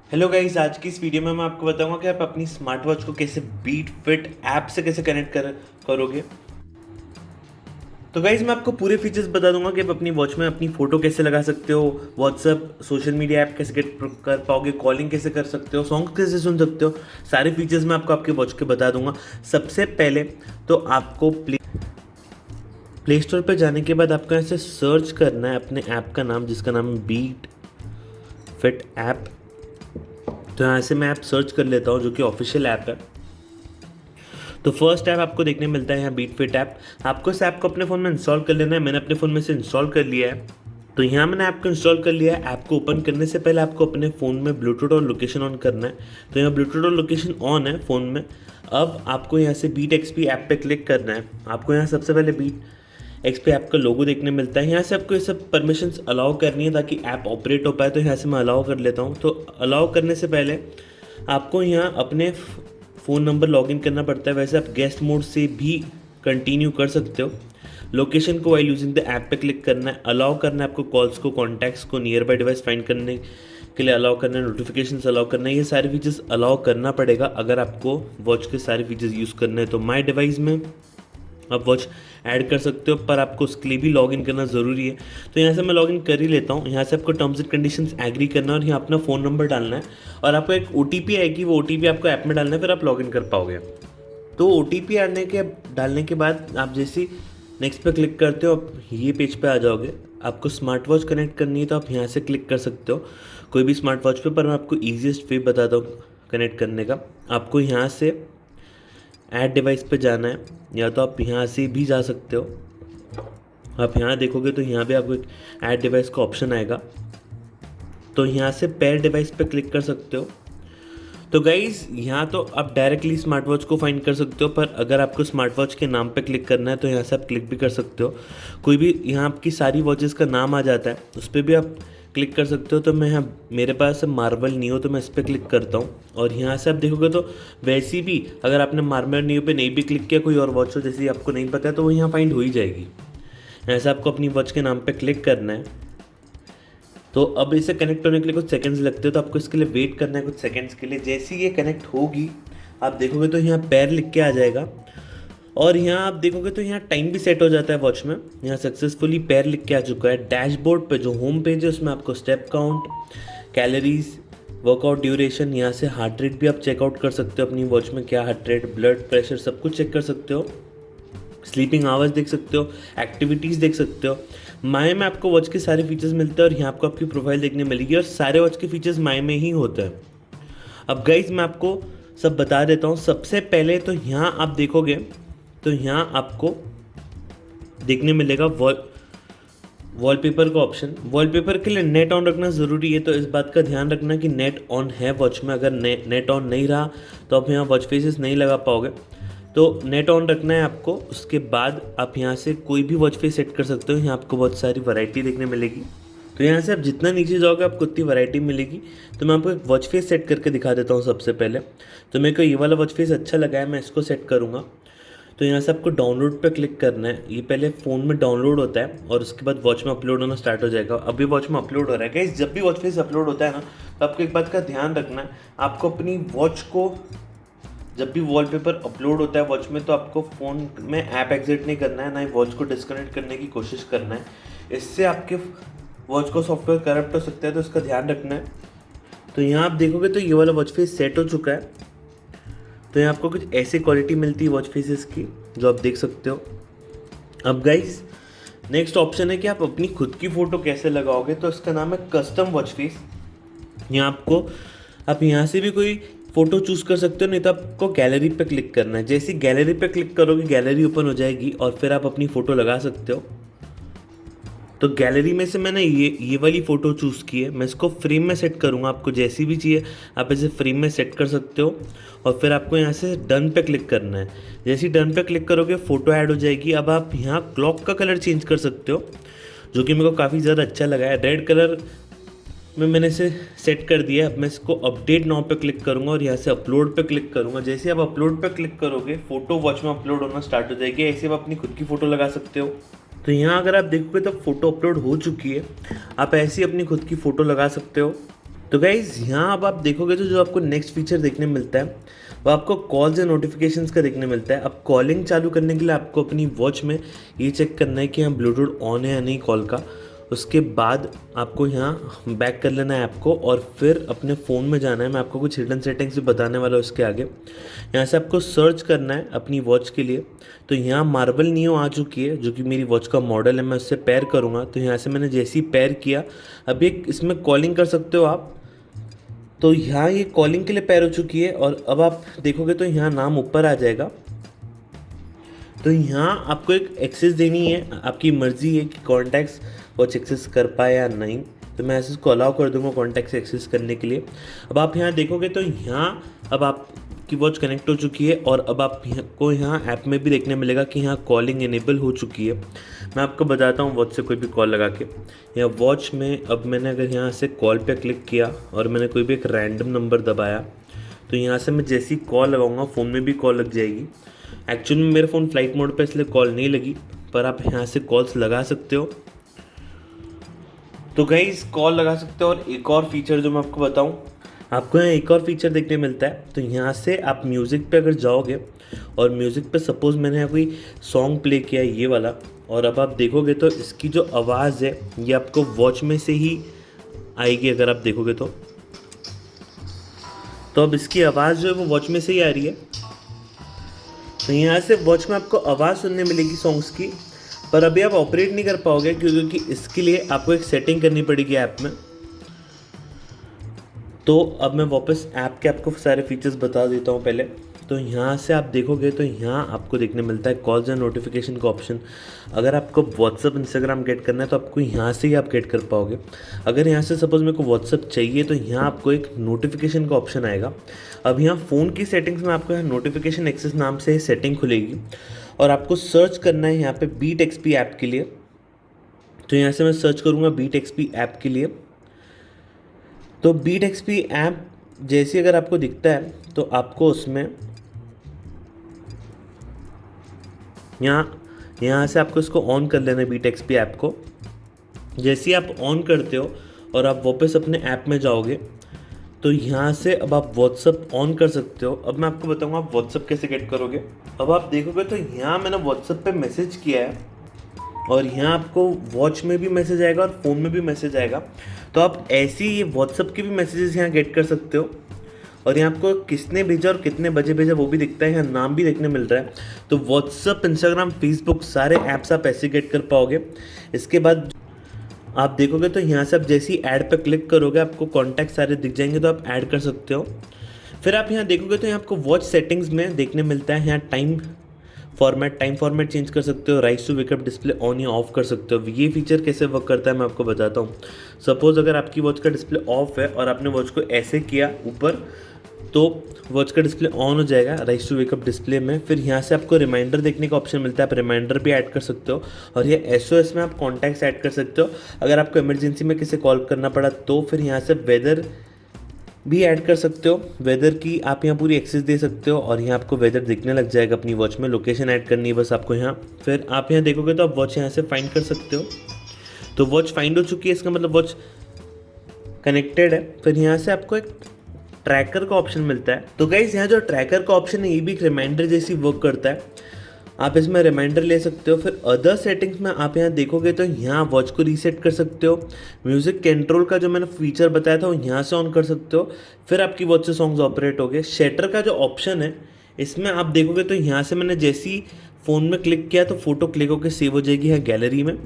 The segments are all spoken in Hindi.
हेलो गाइस, आज की इस वीडियो में मैं आपको बताऊंगा कि आप अपनी स्मार्ट वॉच को कैसे बीट फिट ऐप से कैसे कनेक्ट करोगे। तो गाइस मैं आपको पूरे फीचर्स बता दूंगा कि आप अपनी वॉच में अपनी फ़ोटो कैसे लगा सकते हो, व्हाट्सअप सोशल मीडिया ऐप कैसे गेट कर पाओगे, कॉलिंग कैसे कर सकते हो, सॉन्ग कैसे सुन सकते हो। सारे फीचर्स मैं आपको आपके वॉच के बता दूंगा। सबसे पहले तो आपको प्ले स्टोर पर जाने के बाद आपको ऐसे सर्च करना है अपने ऐप का नाम, जिसका नाम है बीट फिट ऐप। तो यहाँ से मैं ऐप सर्च कर लेता हूँ, जो कि ऑफिशियल ऐप है। तो फर्स्ट ऐप आपको देखने मिलता है यहाँ बीट फिट ऐप। आपको इस ऐप को अपने फ़ोन में इंस्टॉल कर लेना है। मैंने अपने फ़ोन में से इंस्टॉल कर लिया है। तो यहाँ मैंने ऐप को इंस्टॉल कर लिया है। ऐप को ओपन करने से पहले आपको अपने फ़ोन में ब्लूटूथ और लोकेशन ऑन करना है। तो यहाँ ब्लूटूथ और लोकेशन ऑन है फ़ोन में। अब आपको यहाँ से बीट एक्सपी ऐप पे क्लिक करना है। आपको यहाँ सबसे पहले बीट एक्सपी ऐप का लोगो देखने मिलता है। यहाँ से आपको ये सब परमिशंस अलाउ करनी है ताकि ऐप ऑपरेट हो पाए। तो यहाँ से मैं अलाउ कर लेता हूँ। तो अलाउ करने से पहले आपको यहाँ अपने फ़ोन नंबर लॉगिन करना पड़ता है। वैसे आप गेस्ट मोड से भी कंटिन्यू कर सकते हो। लोकेशन को वाइल यूजिंग द ऐप पे क्लिक करना है। अलाउ करना है आपको कॉल्स को, कॉन्टैक्ट्स को, नियर बाई डिवाइस फाइंड करने के लिए अलाउ करना है, नोटिफिकेशंस अलाउ करना है। ये सारे फीचर्स अलाउ करना पड़ेगा अगर आपको वॉच के सारे फीचर्स यूज़ करने हैं। तो माई डिवाइस में आप वॉच ऐड कर सकते हो, पर आपको उसके लिए भी लॉगिन करना ज़रूरी है। तो यहाँ से मैं लॉगिन कर ही लेता हूँ। यहाँ से आपको टर्म्स एंड कंडीशंस एग्री करना है और यहाँ अपना फ़ोन नंबर डालना है और आपको एक OTP आएगी। वो OTP आपको ऐप में डालना है, फिर आप लॉगिन कर पाओगे। तो OTP डालने के बाद आप जैसे नेक्स्ट पे क्लिक करते हो, आप ये पेज पे आ जाओगे। आपको स्मार्ट वॉच कनेक्ट करनी है तो आप यहाँ से क्लिक कर सकते हो कोई भी स्मार्ट वॉच पे, पर मैं आपको ईजिएस्ट वे बताता हूँ कनेक्ट करने का। आपको यहाँ से ऐड डिवाइस पे जाना है, या तो आप यहाँ से भी जा सकते हो। आप यहाँ देखोगे तो यहाँ भी आपको एक ऐड डिवाइस का ऑप्शन आएगा। तो यहाँ से पेयर डिवाइस पे क्लिक कर सकते हो। तो गाइज़ यहाँ तो आप डायरेक्टली स्मार्ट वॉच को फाइंड कर सकते हो, पर अगर आपको स्मार्ट वॉच के नाम पे क्लिक करना है तो यहाँ से आप क्लिक भी कर सकते हो। कोई भी यहाँ आपकी सारी वॉचेस का नाम आ जाता है, उस पर भी आप क्लिक कर सकते हो। तो मैं यहाँ मेरे पास मार्वल नियो, तो मैं इस पर क्लिक करता हूँ और यहाँ से आप देखोगे तो वैसी भी अगर आपने मार्वल नियो पे नहीं भी क्लिक किया, कोई और वॉच हो जैसे आपको नहीं पता है, तो वो यहाँ फाइंड हो ही जाएगी। ऐसा आपको अपनी वॉच के नाम पे क्लिक करना है। तो अब इसे कनेक्ट होने के लिए कुछ सेकंड्स लगते हो, तो आपको इसके लिए वेट करना है कुछ सेकंड्स के लिए। जैसे ही ये कनेक्ट होगी आप देखोगे तो यहाँ पैर लिख के आ जाएगा और यहाँ आप देखोगे तो यहाँ टाइम भी सेट हो जाता है वॉच में। यहाँ सक्सेसफुली पैर लिख के आ चुका है। डैशबोर्ड पे जो होम पेज है उसमें आपको step count, calories, workout duration, यहाँ से हार्ट रेट भी आप चेकआउट कर सकते हो अपनी वॉच में क्या हार्ट रेट, ब्लड प्रेशर, सब कुछ चेक कर सकते हो। स्लीपिंग आवर्स देख सकते हो, एक्टिविटीज़ देख सकते हो। माई में आपको वॉच के सारे फीचर्स मिलते हैं और यहाँ आपको आपकी प्रोफाइल देखने मिलेगी और सारे वॉच के फीचर्स माई में ही होते हैं। अब गाइज मैं आपको सब बता देता हूँ। सबसे पहले तो यहाँ आप देखोगे तो यहाँ आपको देखने मिलेगा वॉलपेपर का ऑप्शन। वॉलपेपर के लिए नेट ऑन रखना ज़रूरी है, तो इस बात का ध्यान रखना कि नेट ऑन है वॉच में। अगर नेट ऑन नहीं रहा तो आप यहाँ वॉच फेसेस नहीं लगा पाओगे। तो नेट ऑन रखना है आपको। उसके बाद आप यहाँ से कोई भी वॉच फेस सेट कर सकते हो। यहाँ आपको बहुत सारी वैरायटी देखने मिलेगी। तो यहाँ से आप जितना नीचे जाओगे आपको उतनी वैरायटी मिलेगी। तो मैं आपको एक वॉच फेस सेट करके दिखा देता हूँ सबसे पहले। तो मेरे को ये वाला वॉच फेस अच्छा लगा है, मैं इसको सेट करूँगा। तो यहाँ से आपको डाउनलोड पे क्लिक करना है। ये पहले फ़ोन में डाउनलोड होता है और उसके बाद वॉच में अपलोड होना स्टार्ट हो जाएगा। अभी वॉच में अपलोड हो रहा है गाइस। जब भी वॉच फेस अपलोड होता है ना, तो आपको एक बात का ध्यान रखना है। आपको अपनी वॉच को जब भी वॉलपेपर अपलोड होता है वॉच में, तो आपको फ़ोन में ऐप एग्जिट नहीं करना है, ना ही वॉच को डिस्कनेक्ट करने की कोशिश करना है। इससे आपके वॉच को सॉफ्टवेयर करप्ट हो सकता है, तो इसका ध्यान रखना है। तो यहाँ आप देखोगे तो ये वाला वॉच फेस सेट हो चुका है। तो यहाँ आपको कुछ ऐसी क्वालिटी मिलती है वॉच फेसेस की, जो आप देख सकते हो। अब गाइज नेक्स्ट ऑप्शन है कि आप अपनी खुद की फ़ोटो कैसे लगाओगे। तो इसका नाम है कस्टम वॉच फेस। यहाँ आप यहाँ से भी कोई फ़ोटो चूज़ कर सकते हो, नहीं तो आपको गैलरी पे क्लिक करना है। जैसे गैलरी पे क्लिक करोगे गैलरी ओपन हो जाएगी और फिर आप अपनी फ़ोटो लगा सकते हो। तो गैलरी में से मैंने ये वाली फ़ोटो चूज़ की है। मैं इसको फ्रेम में सेट करूँगा। आपको जैसी भी चाहिए आप इसे फ्रेम में सेट कर सकते हो और फिर आपको यहाँ से डन पे क्लिक करना है। जैसे ही डन पे क्लिक करोगे फ़ोटो ऐड हो जाएगी। अब आप यहाँ क्लॉक का कलर चेंज कर सकते हो, जो कि मेरे को काफ़ी ज़्यादा अच्छा लगा है। रेड कलर में मैंने इसे सेट कर दिया। अब मैं इसको अपडेट नाउ पे क्लिक करूँगा और यहाँ से अपलोड पे क्लिक करूँगा। जैसे आप अपलोड पे क्लिक करोगे फ़ोटो वॉच में अपलोड होना स्टार्ट हो जाएगी। ऐसे आप अपनी खुद की फ़ोटो लगा सकते हो। तो यहाँ अगर आप देखोगे तो फ़ोटो अपलोड हो चुकी है। आप ऐसे ही अपनी खुद की फ़ोटो लगा सकते हो। तो गाइज़ यहाँ अब आप देखोगे तो जो आपको नेक्स्ट फीचर देखने मिलता है वो आपको कॉल्स एंड नोटिफिकेशंस का देखने मिलता है। अब कॉलिंग चालू करने के लिए आपको अपनी वॉच में ये चेक करना है कि यहाँ ब्लूटूथ ऑन है या नहीं कॉल का। उसके बाद आपको यहाँ बैक कर लेना है ऐप को और फिर अपने फ़ोन में जाना है। मैं आपको कुछ हिडन सेटिंग्स भी बताने वाला हूँ उसके आगे। यहाँ से आपको सर्च करना है अपनी वॉच के लिए। तो यहाँ मार्वल नियो आ चुकी है जो कि मेरी वॉच का मॉडल है, मैं उससे पेयर करूँगा। तो यहाँ से मैंने जैसे ही पेयर किया, अभी एक इसमें कॉलिंग कर सकते हो आप। तो यहाँ ये कॉलिंग के लिए पेयर हो चुकी है और अब आप देखोगे तो यहाँ नाम ऊपर आ जाएगा। तो यहाँ आपको एक एक्सेस देनी है, आपकी मर्ज़ी है कि कॉन्टैक्ट्स वॉच एक्सेस कर पाए या नहीं। तो मैं ऐसे इसको अलाउ कर दूंगा कॉन्टैक्ट्स एक्सेस करने के लिए। अब आप यहाँ देखोगे तो यहाँ अब आपकी वॉच कनेक्ट हो चुकी है और अब आपको यहाँ ऐप में भी देखने मिलेगा कि यहाँ कॉलिंग इनेबल हो चुकी है। मैं आपको बताता हूँ वॉच से कोई भी कॉल लगा के। यहाँ वॉच में अब मैंने अगर यहाँ से कॉल पे क्लिक किया और मैंने कोई भी एक रैंडम नंबर दबाया तो यहाँ से मैं जैसी कॉल लगाऊंगा फ़ोन में भी कॉल लग जाएगी। एक्चुअली में मेरा फ़ोन फ्लाइट मोड पे इसलिए कॉल नहीं लगी, पर आप यहाँ से कॉल्स लगा सकते हो। तो गाइस कॉल लगा सकते हो। और एक और फीचर जो मैं आपको बताऊं, आपको यहाँ एक और फीचर देखने मिलता है। तो यहाँ से आप म्यूज़िक पे अगर जाओगे और म्यूज़िक पे सपोज़ मैंने यहाँ कोई सॉन्ग प्ले किया है ये वाला, और अब आप देखोगे तो इसकी जो आवाज़ है ये आपको वॉच में से ही आएगी। अगर आप देखोगे तो अब इसकी आवाज़ जो है वो वॉच में से ही आ रही है। तो यहाँ से वॉच में आपको आवाज़ सुनने मिलेगी सॉन्ग्स की, पर अभी आप ऑपरेट नहीं कर पाओगे क्योंकि इसके लिए आपको एक सेटिंग करनी पड़ेगी ऐप में। तो अब मैं वापस ऐप के आपको सारे फीचर्स बता देता हूँ पहले। तो यहाँ से आप देखोगे तो यहाँ आपको देखने मिलता है कॉल्स एंड नोटिफिकेशन का ऑप्शन। अगर आपको व्हाट्सअप इंस्टाग्राम गेट करना है तो आपको यहाँ से ही आप गेट कर पाओगे। अगर यहाँ से सपोज़ मेरे को व्हाट्सअप चाहिए तो यहाँ आपको एक नोटिफिकेशन का ऑप्शन आएगा। अब यहाँ फ़ोन की सेटिंग्स में आपको यहाँ नोटिफिकेशन एक्सेस नाम से सेटिंग खुलेगी और आपको सर्च करना है यहाँ पे बीट एक्सपी ऐप के लिए। तो यहाँ से मैं सर्च करूँगा बीट एक्सपी ऐप के लिए। तो बीट एक्सपी ऐप जैसे अगर आपको दिखता है तो आपको उसमें यहाँ से आपको इसको ऑन कर लेना है बीट एक्सपी ऐप को। जैसे ही आप ऑन करते हो और आप वापस अपने ऐप में जाओगे तो यहाँ से अब आप व्हाट्सअप ऑन कर सकते हो। अब मैं आपको बताऊँगा आप व्हाट्सअप कैसे गेट करोगे। अब आप देखोगे तो यहाँ मैंने व्हाट्सअप पे मैसेज किया है और यहाँ आपको वॉच में भी मैसेज आएगा और फ़ोन में भी मैसेज आएगा। तो आप ऐसे ही व्हाट्सअप के भी मैसेजेस यहाँ गेट कर सकते हो और यहाँ आपको किसने भेजा और कितने बजे भेजा वो भी दिखता है, यहाँ नाम भी देखने मिल रहा है। तो व्हाट्सअप, इंस्टाग्राम, फेसबुक सारे ऐप्स आप ऐसे गेट कर पाओगे। इसके बाद आप देखोगे तो यहाँ से आप जैसे ही ऐड पर क्लिक करोगे आपको कॉन्टैक्ट सारे दिख जाएंगे, तो आप ऐड कर सकते हो। फिर आप यहाँ देखोगे तो यहाँ आपको वॉच सेटिंग्स में देखने मिलता है यहाँ टाइम फॉर्मेट चेंज कर सकते हो, raise to wake up display on या ऑफ कर सकते हो। ये फीचर कैसे वर्क करता है मैं आपको बताता हूँ। सपोज़ अगर आपकी वॉच का डिस्प्ले ऑफ है और आपने वॉच को ऐसे किया ऊपर, तो वॉच का डिस्प्ले ऑन हो जाएगा राइज टू वेकअप डिस्प्ले में। फिर यहाँ से आपको रिमाइंडर देखने का ऑप्शन मिलता है, आप रिमाइंडर भी ऐड कर सकते हो। और ये SOS में आप कॉन्टैक्ट्स ऐड कर सकते हो। अगर आपको इमरजेंसी में किसी कॉल करना पड़ा तो फिर यहाँ से वेदर भी ऐड कर सकते हो। वेदर की आप यहाँ पूरी एक्सेस दे सकते हो और यहाँ आपको वेदर दिखने लग जाएगा अपनी वॉच में। लोकेशन ऐड करनी है बस आपको यहाँ। फिर आप यहाँ देखोगे तो आप वॉच यहाँ से फाइंड कर सकते हो। तो वॉच फाइंड हो चुकी है, इसका मतलब वॉच कनेक्टेड है। फिर यहाँ से आपको एक ट्रैकर का ऑप्शन मिलता है। तो गाइस यहाँ जो ट्रैकर का ऑप्शन है ये भी एक रिमाइंडर जैसी वर्क करता है, आप इसमें रिमाइंडर ले सकते हो। फिर अदर सेटिंग्स में आप यहाँ देखोगे तो यहाँ वॉच को रीसेट कर सकते हो। म्यूज़िक कंट्रोल का जो मैंने फीचर बताया था वो यहाँ से ऑन कर सकते हो। फिर आपकी वॉच से सॉन्ग्स ऑपरेट हो गए। शटर का जो ऑप्शन है इसमें आप देखोगे तो यहाँ से मैंने जैसे ही फ़ोन में क्लिक किया तो फ़ोटो क्लिक होकर सेव हो जाएगी यहाँ गैलरी में।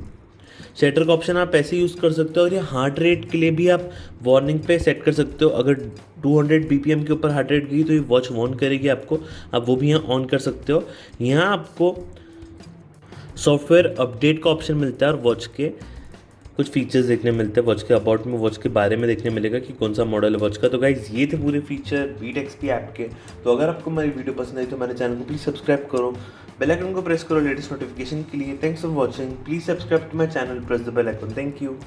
शटर का ऑप्शन आप ऐसे यूज़ कर सकते हो। और ये हार्ट रेट के लिए भी आप वार्निंग पे सेट कर सकते हो। अगर 200 BPM के ऊपर हार्ट रेट गई तो ये वॉच वार्न करेगी आपको, आप वो भी यहाँ ऑन कर सकते हो। यहाँ आपको सॉफ्टवेयर अपडेट का ऑप्शन मिलता है और वॉच के कुछ फीचर्स देखने मिलते हैं। वॉच के अबाउट में वॉच के बारे में देखने मिलेगा कि कौन सा मॉडल है वॉच का। तो गाइज ये थे पूरे फीचर बीट एक्सपी ऐप के। तो अगर आपको हमारी वीडियो पसंद आई तो हमारे चैनल को प्लीज़ सब्सक्राइब करो, बेल आइकन को प्रेस करो लेटेस्ट नोटिफिकेशन के लिए। Thanks for watching, please subscribe to my channel, press the bell icon. Thank you.